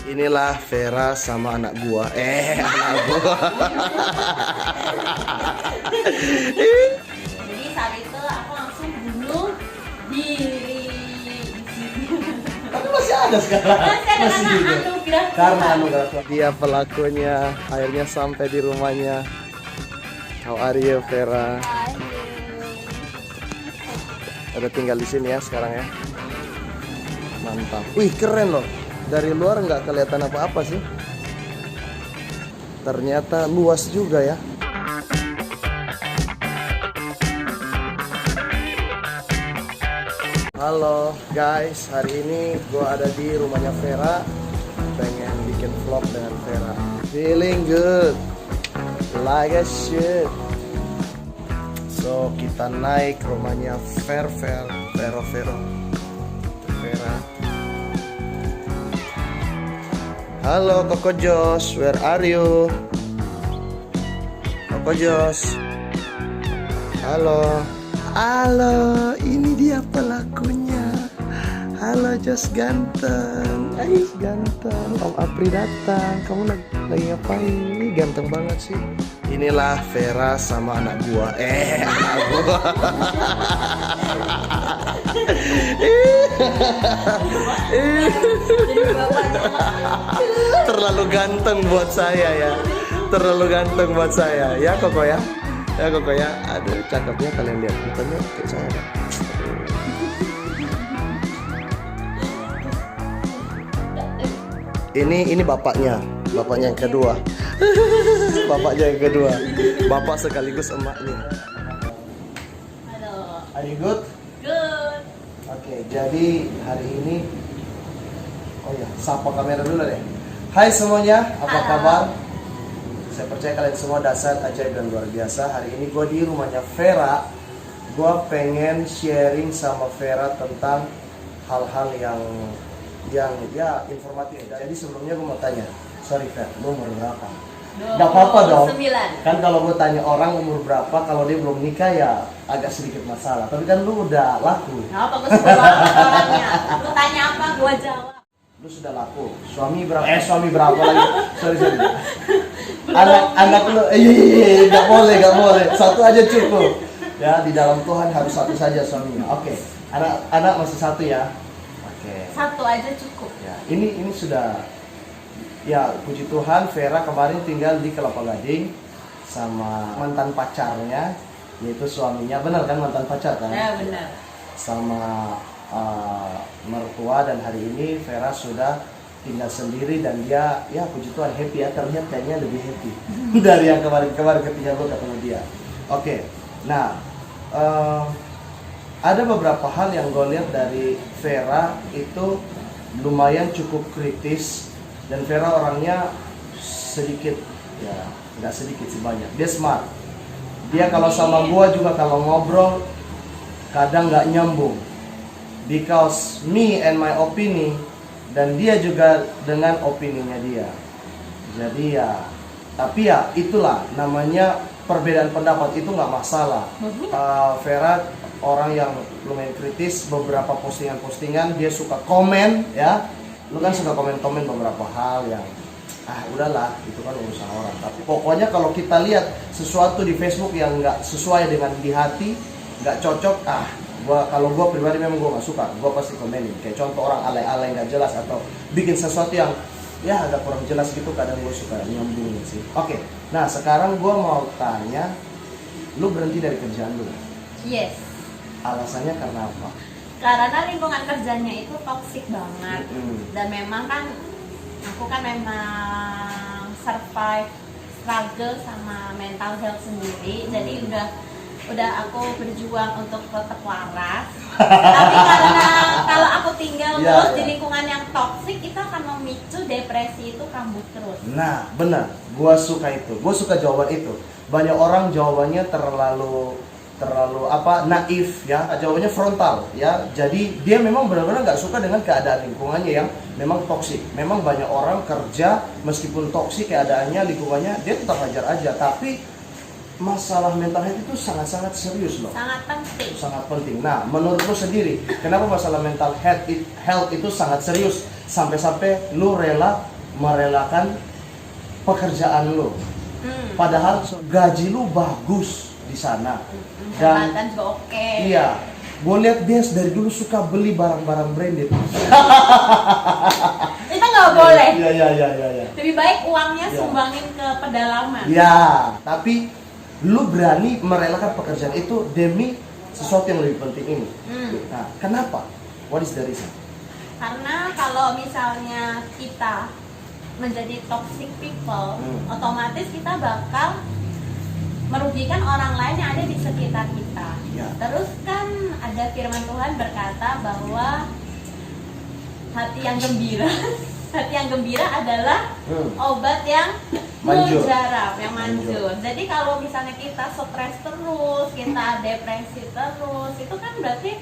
Inilah Vera sama anak gua. Anak gua. Jadi saat itu aku langsung bunuh diri di sini. Tapi masih ada sekarang. Masih ada Karena anugerah. Dia pelakunya. Akhirnya sampai di rumahnya. How are you, Vera? Udah tinggal di sini ya sekarang ya. Mantap. Wih, keren loh. Dari luar nggak kelihatan apa-apa sih. Ternyata luas juga ya. Halo guys, hari ini gue ada di rumahnya Vera. Pengen bikin vlog dengan Vera. Feeling good, like a shit. So kita naik rumahnya Vera. Halo Koko Jos, where are you? Koko Jos. Halo. Halo, ini dia pelakunya. Halo Jos ganteng. Ganteng. Om Apri datang. Kamu lagi ngapain? Ini ganteng banget sih. Inilah Vera sama anak gua. Anak gua. Terlalu ganteng buat saya ya. Terlalu ganteng buat saya. Ya Koko ya. Ya Koko ya. Aduh, cakepnya kalian lihat. Mukanya kayak saya. Ini bapaknya. Bapaknya yang kedua. Bapaknya yang kedua. Bapak sekaligus emaknya. Halo. Are you good? Good. Oke, jadi hari ini sapa kamera dulu deh. Hai semuanya, apa Halo. kabar? Saya percaya kalian semua dasar ajaib dan luar biasa. Hari ini gue di rumahnya Vera. Gue pengen sharing sama Vera tentang hal-hal yang ya informatif. Jadi sebelumnya gue mau tanya, sorry Vera, lu umur berapa? Gak apa-apa dong. 9. Kan kalau gue tanya orang umur berapa, kalau dia belum nikah ya agak sedikit masalah. Tapi kan lu udah laku. Gak apa, gue suka banget orangnya. Lu tanya apa, gue jawab. Lu sudah laku. Suami berapa? Suami berapa lagi? Sorry. Anak lu, gak boleh. Satu aja cukup. Ya, di dalam Tuhan harus satu saja suaminya. Oke. Anak masih satu ya. Oke. Satu aja cukup. Ya, ini sudah. Ya, puji Tuhan, Vera kemarin tinggal di Kelapa Gading sama mantan pacarnya, yaitu suaminya. Benar kan mantan pacar kan? Ya benar. Sama mertua, dan hari ini Vera sudah tinggal sendiri dan dia, ya puji Tuhan happy ya. Terlihat kayaknya lebih happy dari yang kemarin ketika gue ketemu dia. Oke, nah ada beberapa hal yang gue lihat dari Vera itu lumayan cukup kritis. Dan Vera orangnya sedikit, ya nggak sedikit sih, banyak. Dia smart. Dia kalau sama gua juga kalau ngobrol kadang nggak nyambung. Because me and my opinion, dan dia juga dengan opininya dia. Jadi ya, tapi ya itulah namanya perbedaan pendapat, itu nggak masalah. Vera orang yang lumayan kritis. Beberapa postingan dia suka komen ya. Lu kan suka komen-komen beberapa hal yang udahlah, itu kan urusan orang. Tapi pokoknya kalau kita lihat sesuatu di Facebook yang nggak sesuai dengan di hati, nggak cocok, kalau gua pribadi memang gua nggak suka, gua pasti komenin. Kayak contoh orang alay-alay nggak jelas atau bikin sesuatu yang ya agak kurang jelas gitu, kadang gua suka nyambungin sih. Oke, nah sekarang gua mau tanya, lu berhenti dari kerjaan lu? Yes. Alasannya karena apa? Karena lingkungan kerjanya itu toksik banget. Dan memang kan aku kan memang survive struggle sama mental health sendiri. Jadi udah aku berjuang untuk tetap waras. Tapi karena kalau aku tinggal terus di lingkungan yang toksik, itu akan memicu depresi itu kambuh terus. Nah, benar. Gua suka itu. Gua suka jawaban itu. Banyak orang jawabannya terlalu naif ya, jawabannya frontal ya. Jadi dia memang benar-benar nggak suka dengan keadaan lingkungannya yang memang toksik. Memang banyak orang kerja meskipun toksik keadaannya, lingkungannya, dia tetap hajar aja. Tapi masalah mental health itu sangat-sangat serius loh. Sangat penting. Sangat penting. Nah, menurut lu sendiri, kenapa masalah mental health itu sangat serius sampai-sampai lu rela merelakan pekerjaan lo. Padahal gaji lu bagus di sana. Dan Jabatan juga oke. iya, gue lihat dia dari dulu suka beli barang-barang branded. Itu nggak boleh. Iya. Lebih baik uangnya Ya. sumbangin ke pedalaman. Ya, tapi lu berani merelakan pekerjaan itu demi sesuatu yang lebih penting ini. Nah, kenapa? What is the reason? Karena kalau misalnya kita menjadi toxic people, otomatis kita bakal merugikan orang lain yang ada di sekitar kita. Ya. Terus kan ada firman Tuhan berkata bahwa hati yang gembira, hati yang gembira adalah obat yang Manjur. mujarab, yang manjur. Jadi kalau misalnya kita stres terus, kita depresi terus, itu kan berarti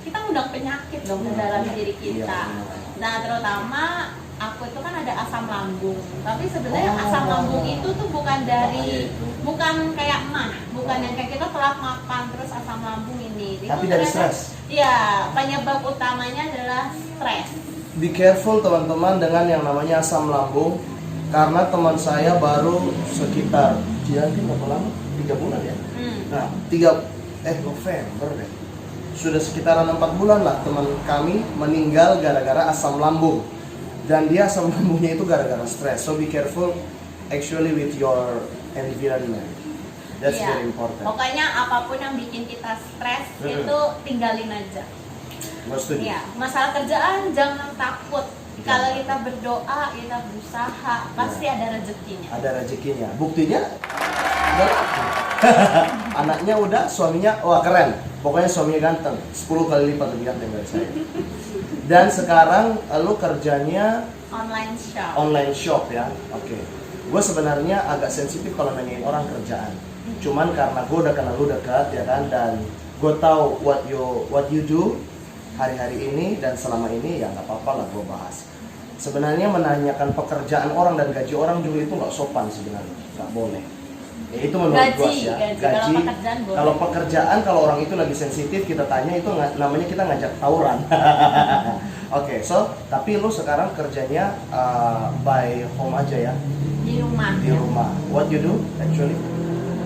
kita undang penyakit dong ke dalam diri kita. Nah, terutama aku itu kan ada asam lambung. Tapi sebenarnya asam lambung itu tuh bukan kayak mah, bukan yang kayak kita telat makan terus asam lambung ini. Itu Tapi dari ternyata- stres. Iya, penyebab utamanya adalah stres. Be careful teman-teman dengan yang namanya asam lambung. Karena teman saya baru sekitar, berapa lama? 3 bulan ya? Nah, November deh. Sudah sekitaran 4 bulan lah teman kami meninggal gara-gara asam lambung. Dan dia asam lambungnya itu gara-gara stres. So be careful actually with your environment. That's Iya. very important. Pokoknya apapun yang bikin kita stres itu tinggalin aja. Gue setuju. Iya, masalah kerjaan jangan takut. Kalau kita berdoa, kita berusaha, pasti ada rezekinya. Ada rezekinya. Buktinya udah laku. Anaknya udah, suaminya wah keren. Pokoknya suaminya ganteng, 10 kali lipat lebih ganteng dari saya. Dan sekarang lu kerjanya online shop ya. Oke. Gue sebenarnya agak sensitif kalau nanyain orang kerjaan. Cuman karena gue udah kenal lu dekat ya kan, dan gue tahu what you do hari-hari ini dan selama ini, ya nggak apa-apa lah gue bahas. Sebenarnya menanyakan pekerjaan orang dan gaji orang juga itu nggak sopan sebenarnya, nggak boleh. Ya, itu menurut gue sih ya. Gaji. Kalau pekerjaan boleh. Kalau pekerjaan, kalau orang itu lagi sensitif kita tanya, itu namanya kita ngajak tawuran. Oke, so tapi lu sekarang kerjanya by home aja ya? Di rumah. Di rumah. What you do actually?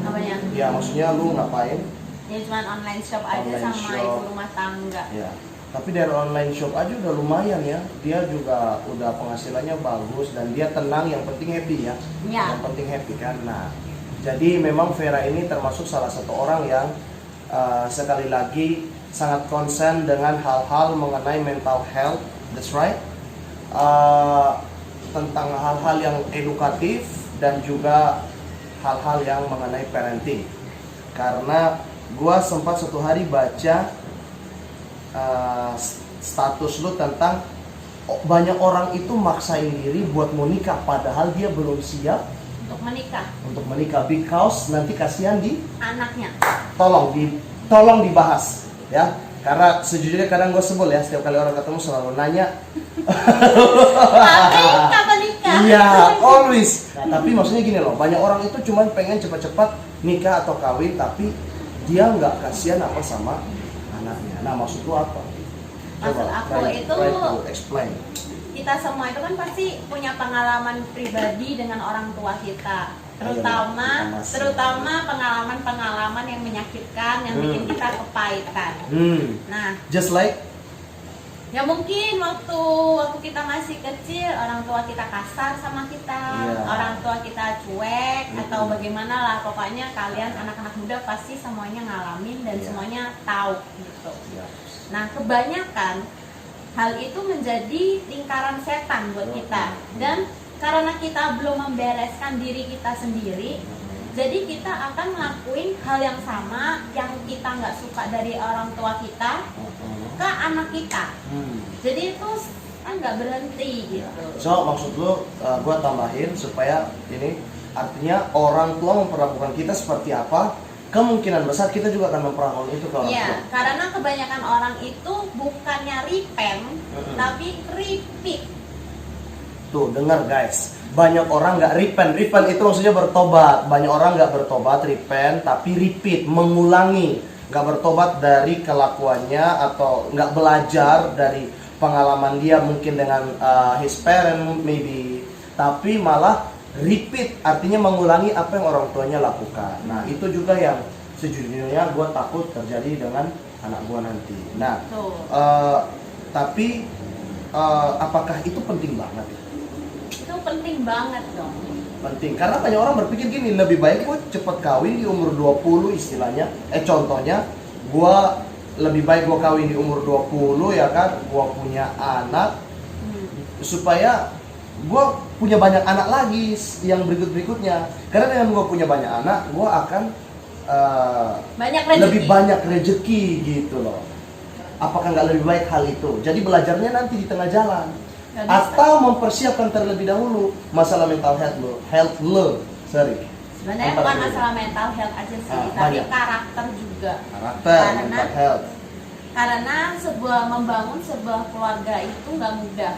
Apanya? Ya maksudnya lu ngapain? Ya cuma online shop aja Online sama shop. ibu rumah tangga. Ya. Tapi dari online shop aja udah lumayan ya. Dia juga udah penghasilannya bagus dan dia tenang, yang penting happy ya. Ya. Yang penting happy kan. Nah, jadi memang Vera ini termasuk salah satu orang yang sekali lagi sangat concern dengan hal-hal mengenai mental health. That's right. Tentang hal-hal yang edukatif dan juga hal-hal yang mengenai parenting. Karena gua sempat suatu hari baca status lu tentang banyak orang itu maksain diri buat mau nikah padahal dia belum siap untuk menikah because nanti kasihan di Anaknya. tolong dibahas ya, karena sejujurnya kadang gue sebel ya, setiap kali orang ketemu selalu nanya Tapi kapan nikah? iya always. Nah, tapi maksudnya gini loh, banyak orang itu cuman pengen cepat-cepat nikah atau kawin tapi dia nggak kasihan apa sama anaknya. Nah, maksud lu apa? Maksud aku itu try to explain. kita semua itu kan pasti punya pengalaman pribadi dengan orang tua kita, terutama pengalaman-pengalaman yang menyakitkan, yang bikin kita kepahitan. Nah, Just like ya mungkin waktu kita masih kecil orang tua kita kasar sama kita, orang tua kita cuek atau bagaimana lah, pokoknya kalian anak-anak muda pasti semuanya ngalamin dan semuanya tahu gitu. Nah, kebanyakan hal itu menjadi lingkaran setan buat kita, dan karena kita belum membereskan diri kita sendiri, jadi kita akan ngelakuin hal yang sama yang kita nggak suka dari orang tua kita ke anak kita. Jadi itu kan nggak berhenti gitu. So maksud lu, gue tambahin supaya ini artinya orang tua memperlakukan kita seperti apa, kemungkinan besar kita juga akan memperlakukan itu ke orang tua. Iya, karena kebanyakan orang itu bukannya repent, tapi repeat. Tuh dengar guys, banyak orang nggak repent itu maksudnya bertobat. Banyak orang nggak bertobat, repent, tapi repeat, mengulangi, nggak bertobat dari kelakuannya atau nggak belajar dari pengalaman dia mungkin dengan his parent, maybe tapi malah repeat, artinya mengulangi apa yang orang tuanya lakukan. Nah itu juga yang sejujurnya gue takut terjadi dengan anak gue nanti. Nah tapi apakah itu penting banget? Itu penting banget dong. Penting, karena banyak orang berpikir gini, lebih baik gue cepet kawin di umur 20 istilahnya. Contohnya, gue lebih baik gue kawin di umur 20 ya kan, gue punya anak, supaya gue punya banyak anak lagi yang berikut-berikutnya. Karena dengan gue punya banyak anak, gue akan lebih banyak rezeki gitu loh. Apakah nggak lebih baik hal itu? Jadi belajarnya nanti di tengah jalan. Atau mempersiapkan terlebih dahulu masalah mental health lo. Sebenarnya bukan masalah mental health aja sih, tapi banyak. karakter juga. Mental health. Karena membangun sebuah keluarga itu nggak mudah.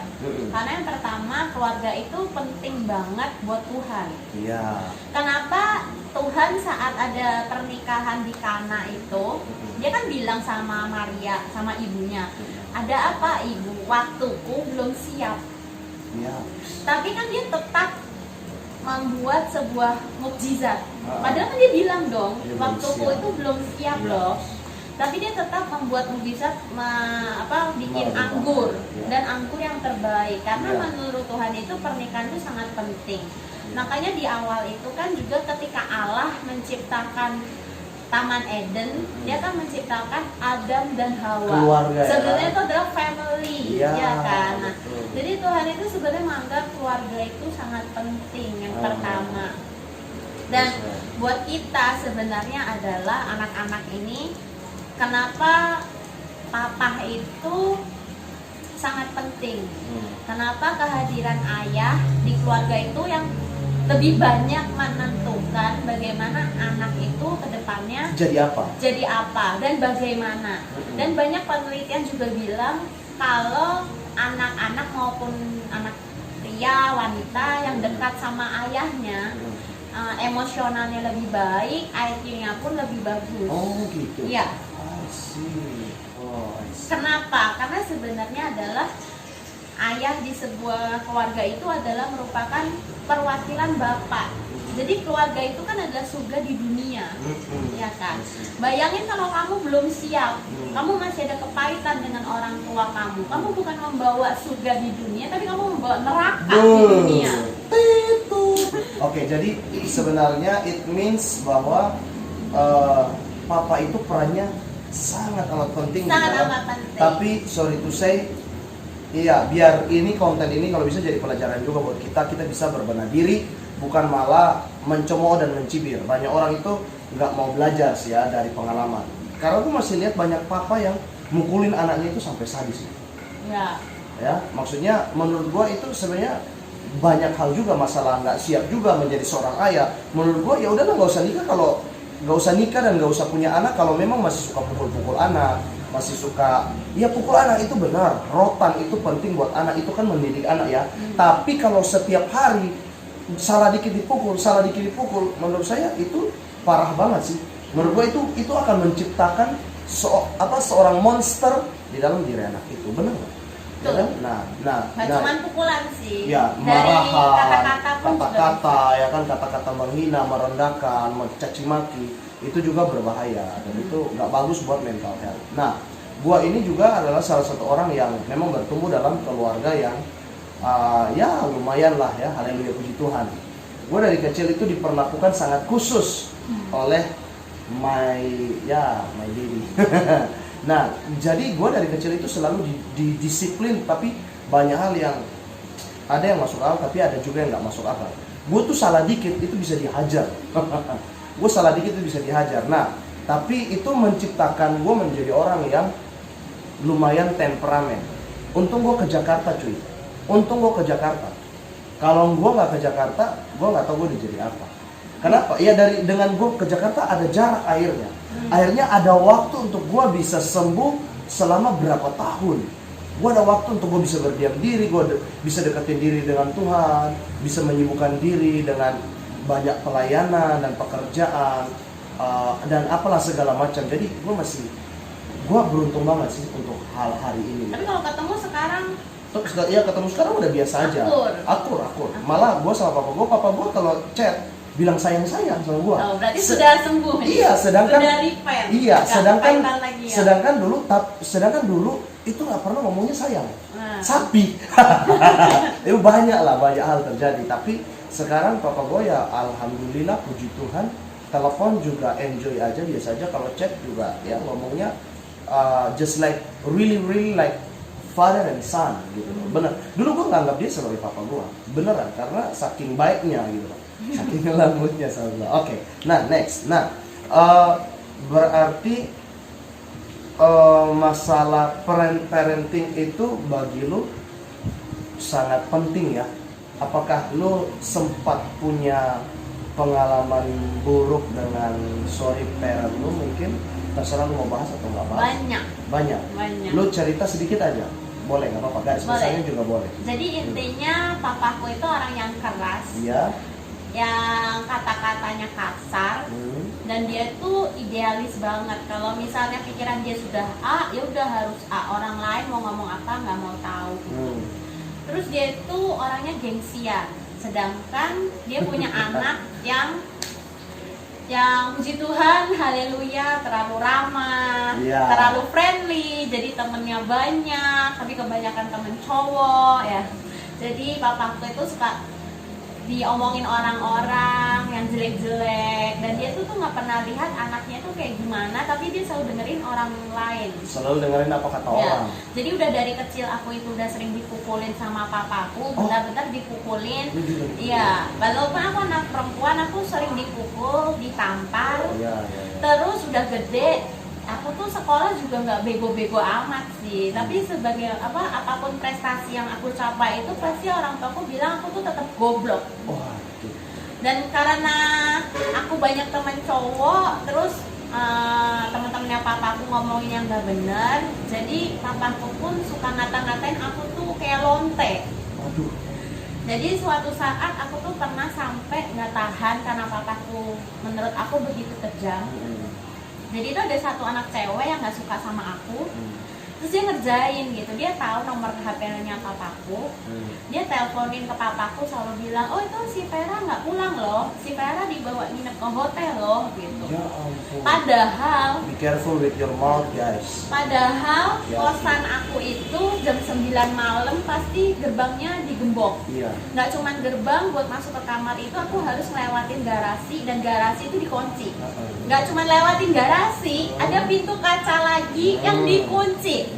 Karena yang pertama, keluarga itu penting banget buat Tuhan. Iya. Kenapa Tuhan saat ada pernikahan di Kana itu, dia kan bilang sama Maria, sama ibunya, ada apa ibu? Waktuku belum siap. Ya. Tapi kan dia tetap membuat sebuah mukjizat. Padahal kan dia bilang dong, waktuku itu belum siap loh. Tapi dia tetap membuat mukjizat, bikin anggur dan anggur yang terbaik. Karena menurut Tuhan itu pernikahan itu sangat penting. Makanya di awal itu kan juga ketika Allah menciptakan Taman Eden, dia kan menciptakan Adam dan Hawa. Keluarga, sebenarnya itu adalah family, ya kan. Nah, betul. jadi Tuhan itu sebenarnya menganggap keluarga itu sangat penting yang pertama. Dan buat kita sebenarnya adalah anak-anak ini, kenapa papa itu sangat penting? Kenapa kehadiran ayah di keluarga itu yang lebih banyak menentukan bagaimana anak itu ke depannya jadi apa dan bagaimana. Dan banyak penelitian juga bilang kalau anak-anak maupun anak pria, wanita yang dekat sama ayahnya, emosionalnya lebih baik, IQ-nya pun lebih bagus. Oh gitu. Iya. I see. Kenapa? Karena sebenarnya adalah ayah di sebuah keluarga itu adalah merupakan perwakilan bapak. Jadi keluarga itu kan adalah surga di dunia, ya kan? Bayangin kalau kamu belum siap, kamu masih ada kepahitan dengan orang tua kamu. Kamu bukan membawa surga di dunia, tapi kamu membawa neraka di dunia. Oke, jadi sebenarnya it means bahwa papa itu perannya sangat amat penting. Sangat amat penting. Tapi sorry to say, iya, biar ini konten ini kalau bisa jadi pelajaran juga buat kita bisa berbenah diri, bukan malah mencemooh dan mencibir. Banyak orang itu nggak mau belajar sih ya dari pengalaman. Karena aku masih lihat banyak papa yang mukulin anaknya itu sampai sadis. Ya, maksudnya menurut gua itu sebenarnya banyak hal juga masalah nggak siap juga menjadi seorang ayah. Menurut gua ya udahlah nggak usah nikah dan nggak usah punya anak kalau memang masih suka pukul-pukul anak. Masih suka, ya pukul anak itu benar, rotan itu penting buat anak, itu kan mendidik anak ya. Tapi kalau setiap hari salah dikit dipukul, menurut saya itu parah banget sih. Menurut gue itu akan menciptakan seorang monster di dalam diri anak itu, benar nggak? Ya kan? Nah, cuman pukulan sih. Ya, marahan, kata-kata, ya kan, kata-kata menghina, merendahkan, mencaci maki, itu juga berbahaya dan itu nggak bagus buat mental health. Nah, gua ini juga adalah salah satu orang yang memang bertumbuh dalam keluarga yang ya lumayan lah ya, haleluya puji Tuhan. Gua dari kecil itu diperlakukan sangat khusus oleh my baby. Nah, jadi gue dari kecil itu selalu didisiplin, tapi banyak hal yang ada yang masuk akal, tapi ada juga yang nggak masuk akal. Gue tuh salah dikit itu bisa dihajar. Gue salah dikit itu bisa dihajar. Nah, tapi itu menciptakan gue menjadi orang yang lumayan temperamen. Untung gue ke Jakarta cuy. Kalau gue nggak ke Jakarta, gue nggak tahu gue jadi apa. Kenapa? Ya dengan gue ke Jakarta ada jarak akhirnya. Akhirnya ada waktu untuk gue bisa sembuh selama berapa tahun. Gue ada waktu untuk gue bisa berdiam diri, gue bisa deketin diri dengan Tuhan, bisa menyibukkan diri dengan banyak pelayanan dan pekerjaan dan apalah segala macam. Jadi gue beruntung banget sih untuk hal hari ini. Tapi kalau ketemu sekarang Terus ya ketemu sekarang udah biasa aja. Akur. Malah gue sama papa gue kalau chat bilang sayang sama gue. Oh, berarti sudah sembuh. Iya, sedangkan sudah repair. Iya, sedangkan lagi, ya. sedangkan dulu itu nggak pernah ngomongnya sayang. Nah. Sapi. Itu banyak hal terjadi. Tapi sekarang papa gue ya alhamdulillah puji Tuhan, telepon juga enjoy aja, biasa aja. Kalau chat juga ya ngomongnya just like really like father and son gitu loh. Bener. Dulu gue nganggap dia sebagai papa gue, beneran, karena saking baiknya gitu loh, saking lembutnya sama gue. Oke. Nah next. Nah berarti masalah parenting itu bagi lu sangat penting ya. Apakah lu sempat punya pengalaman buruk dengan sorry parent lu? Mungkin terserah lu mau bahas atau nggak bahas. Banyak. Lu cerita sedikit aja, boleh, nggak apa-apa, garis besarnya juga boleh. Jadi intinya papaku itu orang yang keras, iya, yang kata-katanya kasar, dan dia tuh idealis banget. Kalau misalnya pikiran dia sudah A, ya udah harus A. Orang lain mau ngomong apa nggak mau tahu. Terus dia itu orangnya gengsian, sedangkan dia punya anak yang puji Tuhan, haleluya, terlalu ramah, terlalu friendly, jadi temennya banyak, tapi kebanyakan temen cowok ya. Jadi papaku itu suka diomongin orang-orang yang jelek-jelek, dan dia tuh nggak pernah lihat anaknya tuh kayak gimana, tapi dia selalu dengerin orang lain, selalu dengerin apa kata orang. Jadi udah dari kecil aku itu udah sering dipukulin sama papaku, benar-benar dipukulin. Iya, walaupun aku anak perempuan, aku sering dipukul, ditampar. Terus udah gede, aku tuh sekolah juga nggak bego-bego amat sih, tapi sebagai apapun prestasi yang aku capai itu pasti orang tuaku bilang aku tuh tetap goblok. Dan karena aku banyak teman cowok, terus teman-temannya papaku ngomongin yang nggak bener, jadi papaku pun suka ngata-ngatain aku tuh kayak lonte. Jadi suatu saat aku tuh pernah sampai nggak tahan karena papaku menurut aku begitu kejam. Jadi itu ada satu anak cewek yang nggak suka sama aku, terus dia ngerjain gitu. Dia tahu nomor HP-nya papaku, dia teleponin ke papaku selalu bilang, oh itu si Vera nggak pulang loh, si Vera dibawa nginep ke hotel loh gitu. Ya ampun. Padahal be careful with your mouth guys. Padahal kosan aku itu jam 9 malam pasti gerbangnya digembok. Nggak cuman gerbang, buat masuk ke kamar itu aku harus ngelewatin garasi, dan garasi itu dikunci. Nggak cuman lewatin garasi, ada pintu kaca lagi yang dikunci.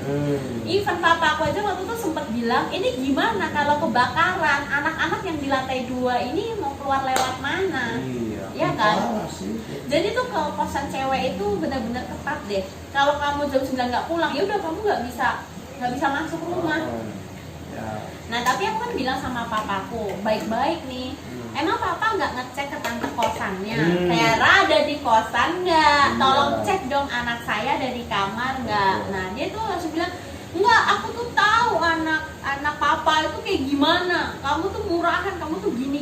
Even papa aku aja waktu itu sempat bilang, ini gimana kalau kebakaran, anak-anak yang di lantai 2 ini mau keluar lewat mana? Iya kan? Jadi tuh kalau kosan cewek itu benar-benar ketat deh. Kalau kamu jam 9 nggak pulang, ya udah kamu nggak bisa masuk rumah. Nah tapi aku kan bilang sama papaku, baik-baik nih, emang papa nggak ngecek ke tante kosannya, Vera ada di kosan nggak? Tolong cek dong anak saya ada di kamar nggak? Nah dia tuh langsung bilang, enggak, aku tuh tahu anak papa itu kayak gimana. Kamu tuh murahan, kamu tuh gini.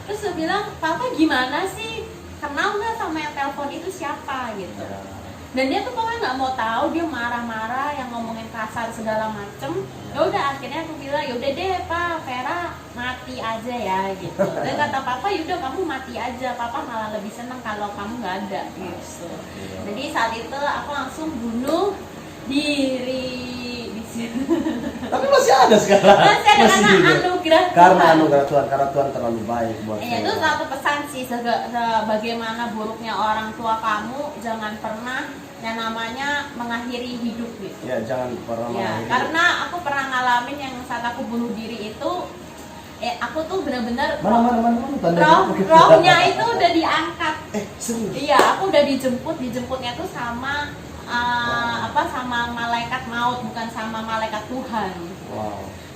Terus dia bilang, papa gimana sih? Kenal nggak sama yang telepon itu siapa gitu? Dan dia tuh pokoknya nggak mau tahu, dia marah-marah, yang ngomongin kasar segala macem. Ya udah akhirnya aku bilang, yaudah deh Pak, Vera mati aja ya gitu. Dan kata papa, yaudah kamu mati aja, papa malah lebih seneng kalau kamu nggak ada gitu. Jadi saat itu aku langsung bunuh diri. Tapi masih ada sekarang. Masih ada karena anugerah Tuhan. Karena Tuhan terlalu baik buat kita. Itu satu pesan sih, bagaimana buruknya orang tua kamu, jangan pernah yang namanya mengakhiri hidup gitu. Ya, jangan pernah mengakhiri. Karena aku pernah ngalamin yang saat aku bunuh diri itu, aku tuh benar-benar rohnya itu udah diangkat. Serius? Iya, aku udah dijemputnya tuh sama sama malaikat maut, bukan sama malaikat Tuhan.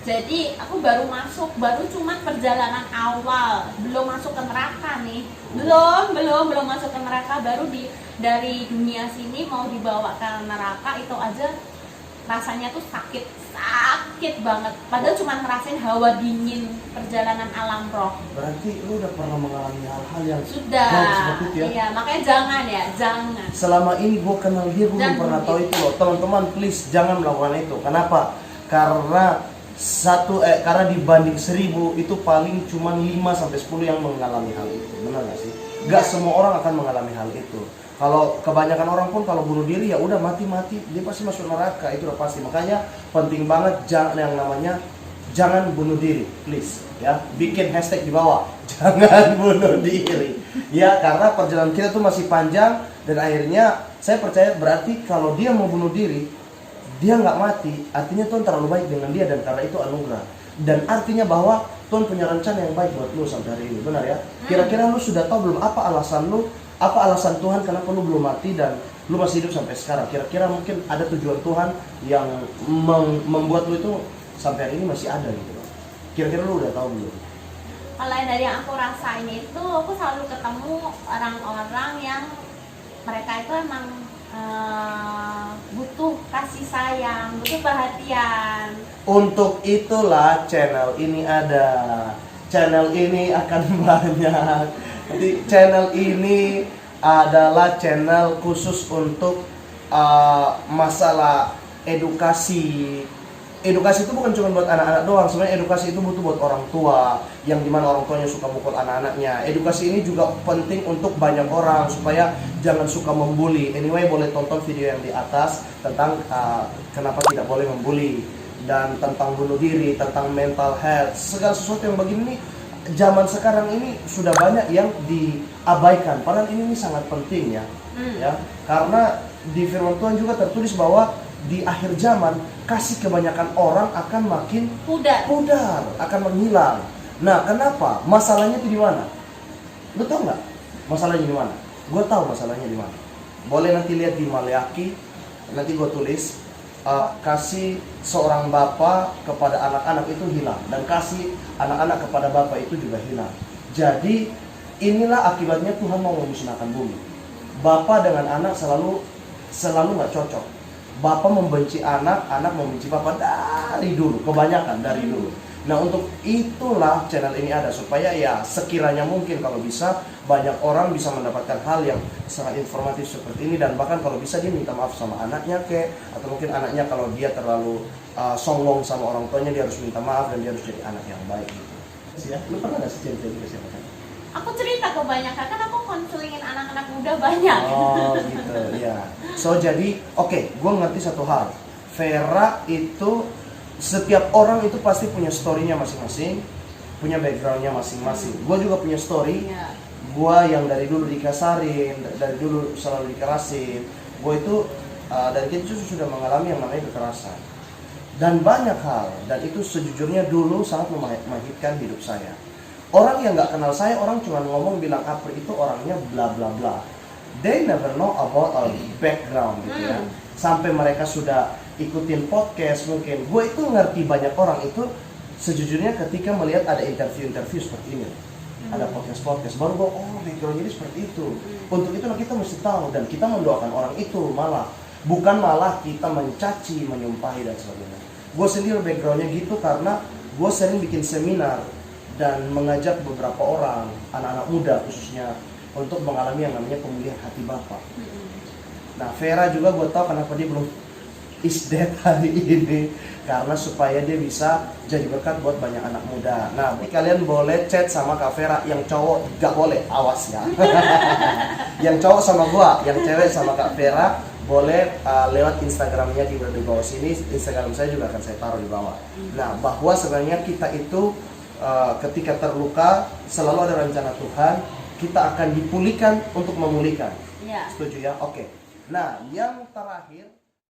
Jadi aku baru cuman perjalanan awal, belum masuk ke neraka nih, belum masuk ke neraka, baru dari dunia sini mau dibawa ke neraka, itu aja rasanya tuh sakit banget. Padahal cuma ngerasain hawa dingin perjalanan alam roh. Berarti lu udah pernah mengalami hal-hal yang sudah seperti itu ya? Iya, makanya jangan. Selama ini gue kenal dia, gue belum pernah tahu itu loh. Teman-teman please jangan melakukan itu. Kenapa? Karena karena dibanding 1000 itu paling cuma 5-10 yang mengalami hal itu. Benar nggak sih? Gak semua orang akan mengalami hal itu. Kalau kebanyakan orang pun kalau bunuh diri ya udah mati, dia pasti masuk neraka, itu udah pasti. Makanya penting banget jangan bunuh diri, please ya. Bikin hashtag di bawah, jangan bunuh diri. Ya, karena perjalanan kita tuh masih panjang dan akhirnya saya percaya berarti kalau dia mau bunuh diri, dia nggak mati, artinya Tuhan terlalu baik dengan dia dan karena itu anugerah. Dan artinya bahwa Tuhan punya rencana yang baik buat lu sampai hari ini, benar ya? Kira-kira lu sudah tahu belum apa alasan Tuhan kenapa lu belum mati dan lu masih hidup sampai sekarang? Kira-kira mungkin ada tujuan Tuhan yang membuat lu itu sampai hari ini masih ada gitu. Kira-kira lu udah tahu belum? Kalau dari yang aku rasain itu, aku selalu ketemu orang-orang yang mereka itu emang butuh kasih sayang, butuh perhatian. Untuk itulah channel ini ada. Channel ini akan banyak. Di channel ini adalah channel khusus untuk masalah edukasi. Edukasi itu bukan cuma buat anak-anak doang. Sebenarnya edukasi itu butuh buat orang tua, yang dimana orang tuanya suka mukul anak-anaknya. Edukasi ini juga penting untuk banyak orang supaya jangan suka membuli. Anyway, boleh tonton video yang di atas tentang kenapa tidak boleh membuli, dan tentang bunuh diri, tentang mental health, segala sesuatu yang begini. Zaman sekarang ini sudah banyak yang diabaikan. Padahal ini sangat penting ya, ya. Karena di firman Tuhan juga tertulis bahwa di akhir zaman kasih kebanyakan orang akan makin pudar, akan menghilang. Nah, kenapa? Masalahnya itu di mana? Lu tahu nggak masalahnya di mana? Gue tahu masalahnya di mana. Boleh nanti lihat di Maleaki, nanti gue tulis kasih seorang bapak kepada anak-anak itu hilang, dan kasih anak-anak kepada bapak itu juga hilang. Jadi inilah akibatnya Tuhan mau memusnahkan bumi. Bapak dengan anak selalu nggak cocok. Bapak membenci anak, anak membenci bapak dari dulu, kebanyakan dari dulu. Nah, untuk itulah channel ini ada, supaya ya sekiranya mungkin kalau bisa banyak orang bisa mendapatkan hal yang sangat informatif seperti ini, dan bahkan kalau bisa dia minta maaf sama anaknya atau mungkin anaknya kalau dia terlalu songong sama orang tuanya, dia harus minta maaf dan dia harus jadi anak yang baik gitu. Ya, lu pernah nggak sih cerita gitu ke siapa kan? Aku cerita kebanyakan, kan aku konselingin anak-anak muda banyak. Oh gitu, ya. So jadi, oke, gue ngerti satu hal. Vera itu, setiap orang itu pasti punya story-nya masing-masing, punya background-nya masing-masing. Gue juga punya story. Gue yang dari dulu dikasarin, dari dulu selalu dikerasin. Gue itu dari kecil sudah mengalami yang namanya kekerasan. Dan banyak hal, dan itu sejujurnya dulu sangat memahitkan hidup saya. Orang yang nggak kenal saya, orang cuma ngomong bilang April itu orangnya bla bla bla. They never know about our background gitu ya. Sampai mereka sudah ikutin podcast mungkin. Gue itu ngerti banyak orang itu sejujurnya ketika melihat ada interview seperti ini. Ada podcast baru gue, oh background jadi seperti itu. Untuk itu kita mesti tahu, dan kita mendoakan orang itu bukan malah kita mencaci, menyumpahi dan sebagainya. Gue sendiri backgroundnya gitu karena gue sering bikin seminar dan mengajak beberapa orang, anak-anak muda khususnya, untuk mengalami yang namanya pemulihan hati Bapa. Nah, Vera juga gue tahu kenapa dia belum is dead hari ini, karena supaya dia bisa jadi berkat buat banyak anak muda. Nah, kalian boleh chat sama Kak Vera, yang cowok gak boleh, awas ya. Yang cowok sama gua, yang cewek sama Kak Vera boleh lewat Instagramnya di bawah sini. Instagram saya juga akan saya taruh di bawah. Nah, bahwa sebenarnya kita itu ketika terluka selalu ada rencana Tuhan, kita akan dipulihkan untuk memulihkan. Setuju ya? Oke. Nah, yang terakhir